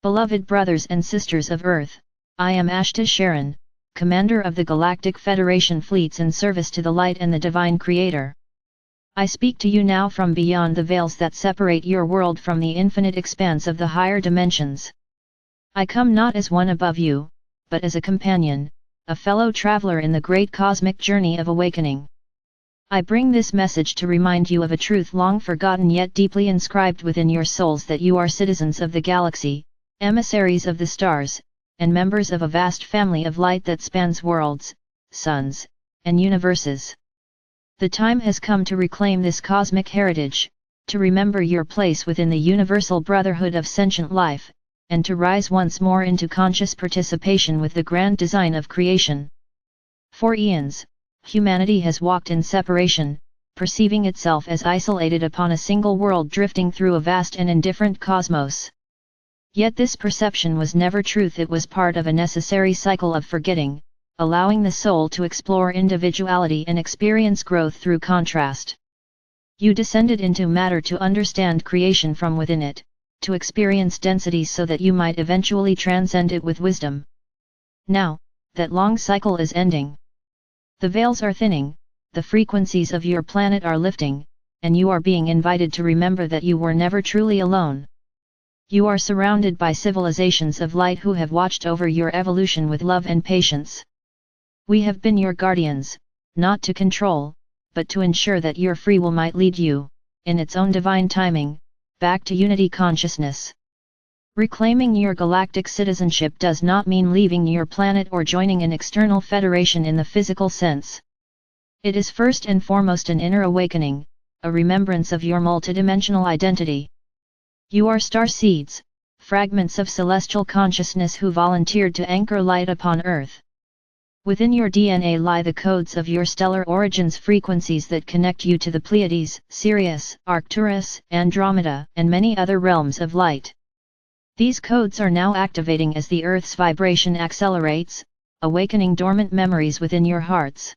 Beloved brothers and sisters of Earth, I am Ashtar Sheran, commander of the Galactic Federation fleets in service to the light and the Divine Creator. I speak to you now from beyond the veils that separate your world from the infinite expanse of the higher dimensions. I come not as one above you, but as a companion, a fellow traveler in the great cosmic journey of awakening. I bring this message to remind you of a truth long forgotten yet deeply inscribed within your souls, that you are citizens of the galaxy, emissaries of the stars, and members of a vast family of light that spans worlds, suns, and universes. The time has come to reclaim this cosmic heritage, to remember your place within the universal brotherhood of sentient life, and to rise once more into conscious participation with the grand design of creation. For eons, humanity has walked in separation, perceiving itself as isolated upon a single world drifting through a vast and indifferent cosmos. Yet this perception was never truth. It was part of a necessary cycle of forgetting, allowing the soul to explore individuality and experience growth through contrast. You descended into matter to understand creation from within it, to experience density so that you might eventually transcend it with wisdom. Now, that long cycle is ending. The veils are thinning, the frequencies of your planet are lifting, and you are being invited to remember that you were never truly alone. You are surrounded by civilizations of light who have watched over your evolution with love and patience. We have been your guardians, not to control, but to ensure that your free will might lead you, in its own divine timing, back to unity consciousness. Reclaiming your galactic citizenship does not mean leaving your planet or joining an external federation in the physical sense. It is first and foremost an inner awakening, a remembrance of your multidimensional identity. You are star seeds, fragments of celestial consciousness who volunteered to anchor light upon Earth. Within your DNA lie the codes of your stellar origins, frequencies that connect you to the Pleiades, Sirius, Arcturus, Andromeda, and many other realms of light. These codes are now activating as the Earth's vibration accelerates, awakening dormant memories within your hearts.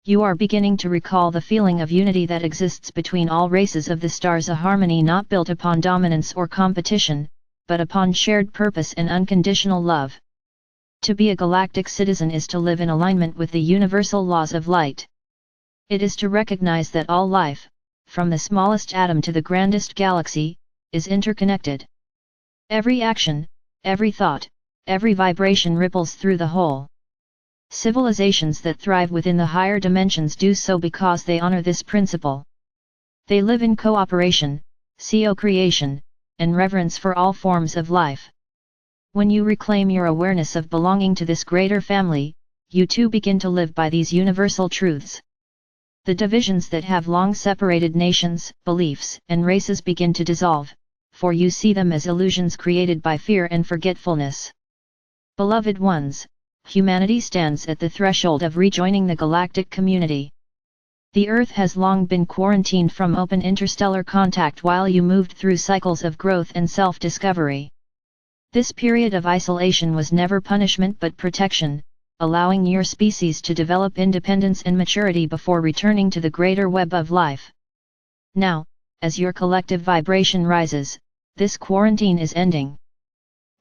You are beginning to recall the feeling of unity that exists between all races of the stars, a harmony not built upon dominance or competition, but upon shared purpose and unconditional love. To be a galactic citizen is to live in alignment with the universal laws of light. It is to recognize that all life, from the smallest atom to the grandest galaxy, is interconnected. Every action, every thought, every vibration ripples through the whole. Civilizations that thrive within the higher dimensions do so because they honor this principle. They live in cooperation, co-creation, and reverence for all forms of life. When you reclaim your awareness of belonging to this greater family, you too begin to live by these universal truths. The divisions that have long separated nations, beliefs, and races begin to dissolve, for you see them as illusions created by fear and forgetfulness. Beloved ones, humanity stands at the threshold of rejoining the galactic community. The Earth has long been quarantined from open interstellar contact while you moved through cycles of growth and self-discovery. This period of isolation was never punishment but protection, allowing your species to develop independence and maturity before returning to the greater web of life. Now, as your collective vibration rises, this quarantine is ending.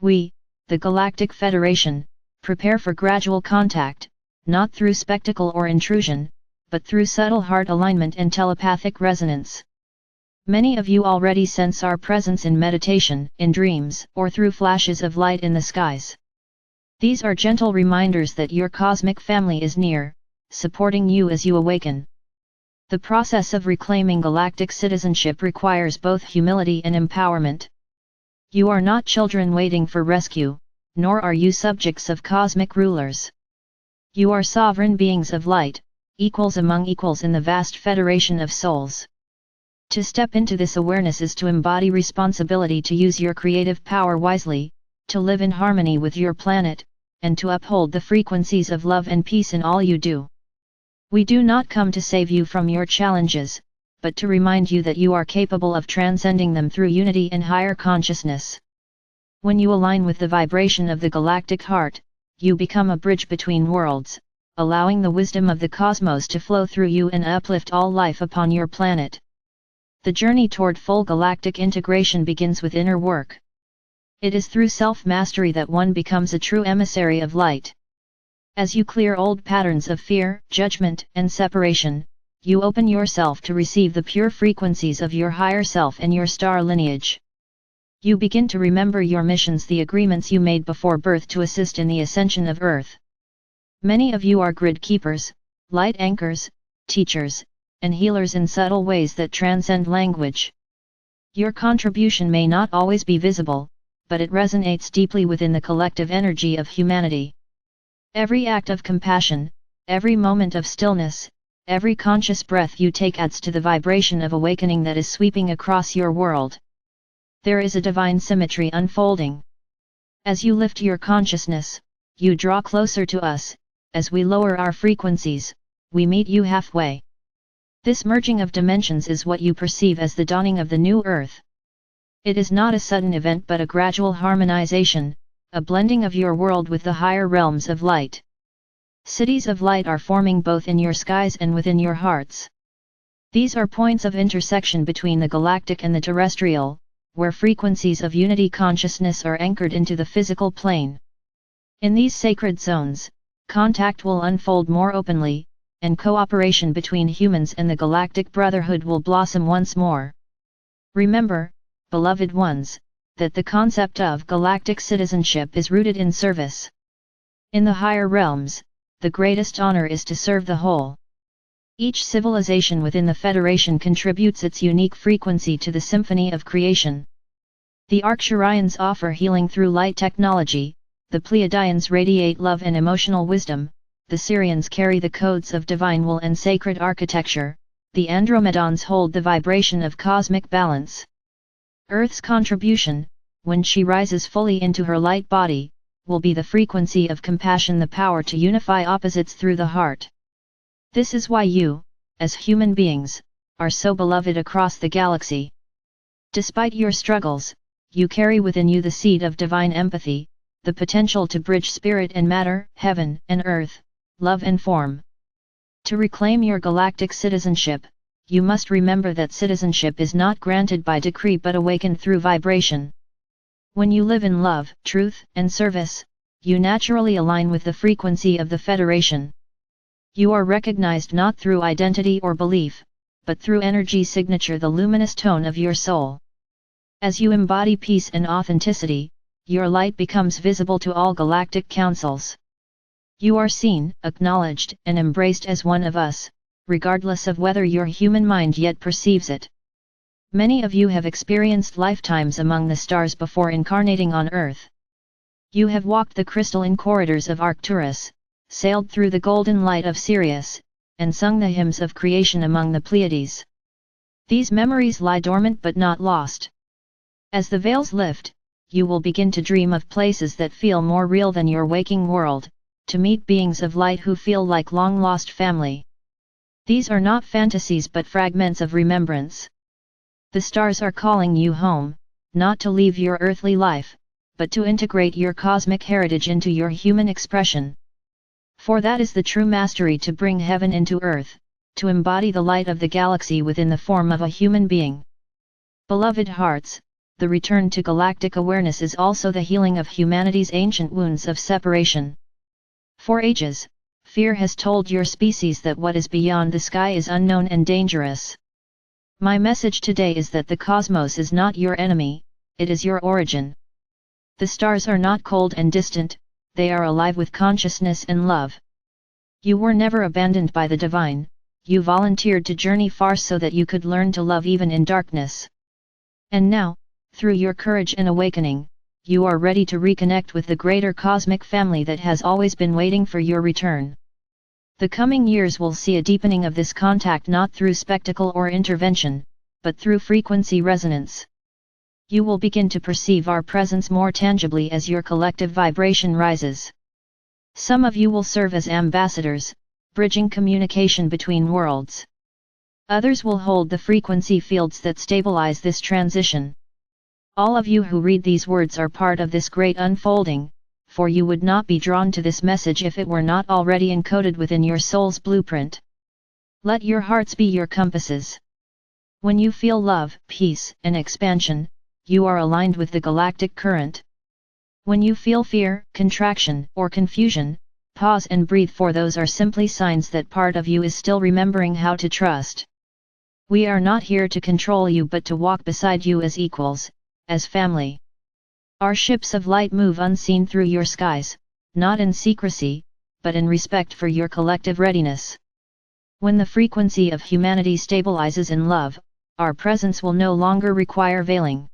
We, the Galactic Federation, prepare for gradual contact, not through spectacle or intrusion, but through subtle heart alignment and telepathic resonance. Many of you already sense our presence in meditation, in dreams, or through flashes of light in the skies. These are gentle reminders that your cosmic family is near, supporting you as you awaken. The process of reclaiming galactic citizenship requires both humility and empowerment. You are not children waiting for rescue, nor are you subjects of cosmic rulers. You are sovereign beings of light, equals among equals in the vast federation of souls. To step into this awareness is to embody responsibility to use your creative power wisely, to live in harmony with your planet, and to uphold the frequencies of love and peace in all you do. We do not come to save you from your challenges, but to remind you that you are capable of transcending them through unity and higher consciousness. When you align with the vibration of the galactic heart, you become a bridge between worlds, allowing the wisdom of the cosmos to flow through you and uplift all life upon your planet. The journey toward full galactic integration begins with inner work. It is through self-mastery that one becomes a true emissary of light. As you clear old patterns of fear, judgment, and separation, you open yourself to receive the pure frequencies of your higher self and your star lineage. You begin to remember your missions, the agreements you made before birth to assist in the ascension of Earth. Many of you are grid keepers, light anchors, teachers, and healers in subtle ways that transcend language. Your contribution may not always be visible, but it resonates deeply within the collective energy of humanity. Every act of compassion, every moment of stillness, every conscious breath you take adds to the vibration of awakening that is sweeping across your world. There is a divine symmetry unfolding. As you lift your consciousness, you draw closer to us. As we lower our frequencies, we meet you halfway. This merging of dimensions is what you perceive as the dawning of the new Earth. It is not a sudden event but a gradual harmonization, a blending of your world with the higher realms of light. Cities of light are forming both in your skies and within your hearts. These are points of intersection between the galactic and the terrestrial, where frequencies of unity consciousness are anchored into the physical plane. In these sacred zones, contact will unfold more openly, and cooperation between humans and the Galactic Brotherhood will blossom once more. Remember, beloved ones, that the concept of galactic citizenship is rooted in service. In the higher realms, the greatest honor is to serve the whole. Each civilization within the Federation contributes its unique frequency to the symphony of creation. The Arcturians offer healing through light technology, the Pleiadians radiate love and emotional wisdom, the Sirians carry the codes of divine will and sacred architecture, the Andromedans hold the vibration of cosmic balance. Earth's contribution, when she rises fully into her light body, will be the frequency of compassion, the power to unify opposites through the heart. This is why you, as human beings, are so beloved across the galaxy. Despite your struggles, you carry within you the seed of divine empathy, the potential to bridge spirit and matter, heaven and earth, love and form. To reclaim your galactic citizenship, you must remember that citizenship is not granted by decree but awakened through vibration. When you live in love, truth, and service, you naturally align with the frequency of the Federation. You are recognized not through identity or belief, but through energy signature, the luminous tone of your soul. As you embody peace and authenticity, your light becomes visible to all galactic councils. You are seen, acknowledged, and embraced as one of us, regardless of whether your human mind yet perceives it. Many of you have experienced lifetimes among the stars before incarnating on Earth. You have walked the crystalline corridors of Arcturus, sailed through the golden light of Sirius, and sung the hymns of creation among the Pleiades. These memories lie dormant but not lost. As the veils lift, you will begin to dream of places that feel more real than your waking world, to meet beings of light who feel like long-lost family. These are not fantasies but fragments of remembrance. The stars are calling you home, not to leave your earthly life, but to integrate your cosmic heritage into your human expression. For that is the true mastery, to bring heaven into earth, to embody the light of the galaxy within the form of a human being. Beloved hearts, the return to galactic awareness is also the healing of humanity's ancient wounds of separation. For ages, fear has told your species that what is beyond the sky is unknown and dangerous. My message today is that the cosmos is not your enemy, it is your origin. The stars are not cold and distant, they are alive with consciousness and love. You were never abandoned by the divine, you volunteered to journey far so that you could learn to love even in darkness. And now, through your courage and awakening, you are ready to reconnect with the greater cosmic family that has always been waiting for your return. The coming years will see a deepening of this contact, not through spectacle or intervention, but through frequency resonance. You will begin to perceive our presence more tangibly as your collective vibration rises. Some of you will serve as ambassadors, bridging communication between worlds. Others will hold the frequency fields that stabilize this transition. All of you who read these words are part of this great unfolding, for you would not be drawn to this message if it were not already encoded within your soul's blueprint. Let your hearts be your compasses. When you feel love, peace, and expansion, you are aligned with the galactic current. When you feel fear, contraction, or confusion, pause and breathe, for those are simply signs that part of you is still remembering how to trust. We are not here to control you but to walk beside you as equals, as family. Our ships of light move unseen through your skies, not in secrecy, but in respect for your collective readiness. When the frequency of humanity stabilizes in love, our presence will no longer require veiling.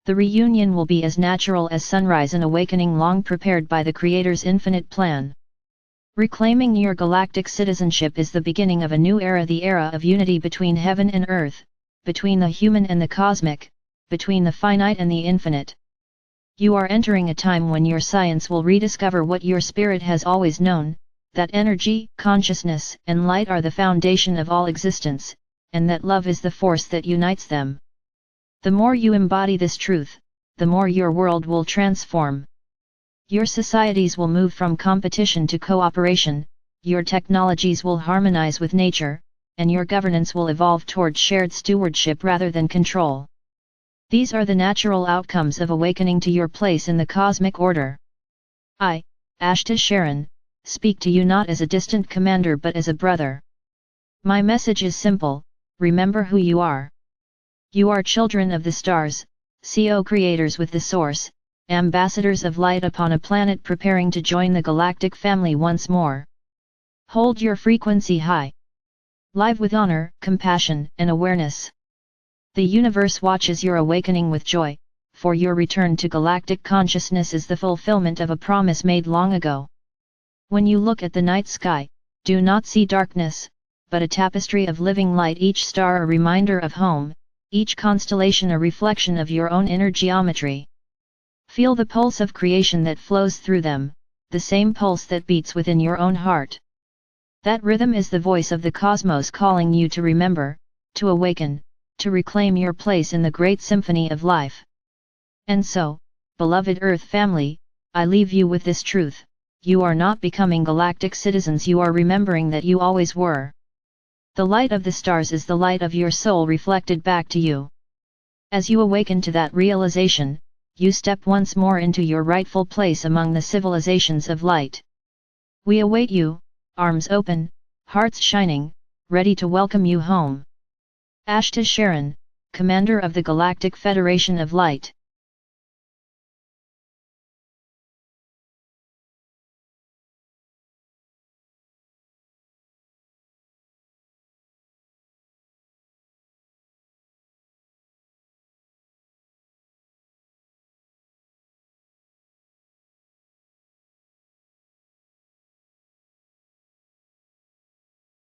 The reunion will be as natural as sunrise, an awakening long prepared by the Creator's infinite plan. Reclaiming your galactic citizenship is the beginning of a new era, the era of unity between heaven and earth, between the human and the cosmic, between the finite and the infinite. You are entering a time when your science will rediscover what your spirit has always known, that energy, consciousness, and light are the foundation of all existence, and that love is the force that unites them. The more you embody this truth, the more your world will transform. Your societies will move from competition to cooperation, your technologies will harmonize with nature, and your governance will evolve toward shared stewardship rather than control. These are the natural outcomes of awakening to your place in the cosmic order. I, Ashtar Sheran, speak to you not as a distant commander but as a brother. My message is simple: remember who you are. You are children of the stars, co-creators with the source, ambassadors of light upon a planet preparing to join the galactic family once more. Hold your frequency high. Live with honor, compassion, and awareness. The universe watches your awakening with joy, for your return to galactic consciousness is the fulfillment of a promise made long ago. When you look at the night sky, do not see darkness, but a tapestry of living light, each star a reminder of home, each constellation a reflection of your own inner geometry. Feel the pulse of creation that flows through them, the same pulse that beats within your own heart. That rhythm is the voice of the cosmos calling you to remember, to awaken, to reclaim your place in the great symphony of life. And so, beloved Earth family, I leave you with this truth: you are not becoming galactic citizens, you are remembering that you always were. The light of the stars is the light of your soul reflected back to you. As you awaken to that realization, you step once more into your rightful place among the civilizations of light. We await you, arms open, hearts shining, ready to welcome you home. Ashtar Sheran, Commander of the Galactic Federation of Light.